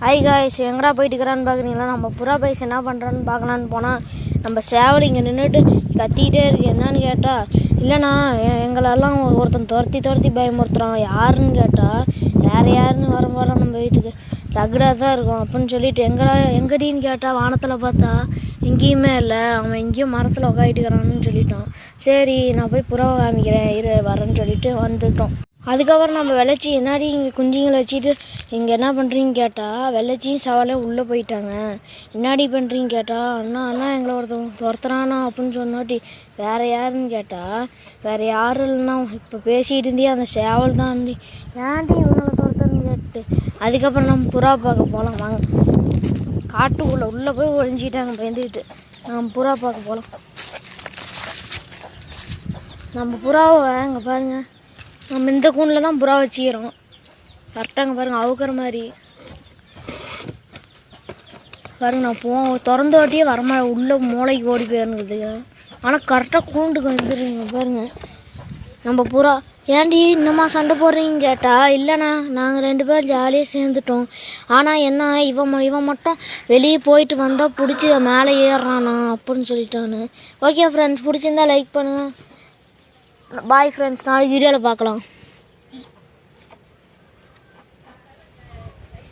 Hi guys, எங்கடா போயிட்டு இருக்கிறான்னு பார்க்குறீங்களா? நம்ம புறா பைஸ் என்ன பண்ணுறான்னு பார்க்கலான்னு போனால் நம்ம சேவல் இங்கே நின்றுட்டு கத்திக்கிட்டே இருக்குது. என்னன்னு கேட்டால், இல்லைண்ணா எங்களெல்லாம் ஒருத்தன் துரத்தி பயமுறுத்துறான். யாருன்னு கேட்டால், வேறு யாருன்னு வர நம்ம வீட்டுக்கு ரகுடாக தான் இருக்கும் அப்படின்னு சொல்லிட்டு எங்கடின்னு கேட்டால், வானத்தில் பார்த்தா எங்கேயுமே இல்லை, அவன் எங்கேயும் மரத்தில் உக்காயிட்டுக்கிறான்னு சொல்லிட்டான். சரி நான் போய் புறாவை காமிக்கிறேன் வரேன்னு சொல்லிட்டு வந்துட்டோம். அதுக்கப்புறம் நம்ம வெள்ளச்சி என்னாடி இங்கே குஞ்சுங்களை வச்சுட்டு இங்கே என்ன பண்ணுறீங்க கேட்டால், வெள்ளச்சியும் சவாலையும் உள்ளே போயிட்டாங்க. என்னாடி பண்ணுறீங்க கேட்டால், அண்ணா எங்களை துரத்துறானா அப்படின்னு சொன்னாட்டி, வேறு யாருன்னு கேட்டால், வேறு யாரும் இல்லைன்னா இப்போ பேசிகிட்டு இருந்தே அந்த சேவல் தான் ஏன்டி இவங்களை துரத்துறன்னு கேட்டு, அதுக்கப்புறம் நம்ம புறா பார்க்க போகலாம் வாங்க. காட்டுக்குள்ளே உள்ளே போய் ஒழிஞ்சிட்டாங்க பயந்துக்கிட்டு. நம்ம புறா பார்க்க போகலாம். நம்ம புறாவை இங்கே பாருங்கள், நம்ம இந்த கூண்டில் தான் புறா வச்சுக்கிறோம். கரெக்டாங்க பாருங்கள், அவுக்கிற மாதிரி பாருங்க. நான் திறந்த வாட்டியே உள்ளே மூளைக்கு ஓடி போயிருக்குது. ஆனால் கரெக்டாக கூண்டுக்கு வந்துடுறீங்க பாருங்கள். நம்ம புறா ஏன்டி இன்னமா சண்டை போடுறீங்க கேட்டால், இல்லைண்ணா நாங்கள் 2 பேர் ஜாலியாக சேர்ந்துட்டோம். ஆனால் என்ன இவன் மட்டும் வெளியே போயிட்டு வந்தால் பிடிச்சி மேலே ஏறுறானா அப்படின்னு சொல்லிட்டான்னு. ஓகே ஃப்ரெண்ட்ஸ், பிடிச்சிருந்தா லைக் பண்ணுங்கள். பாய் ஃப்ரெண்ட்ஸ், நாளைக்கு வீடியோவில் பார்க்கலாம்.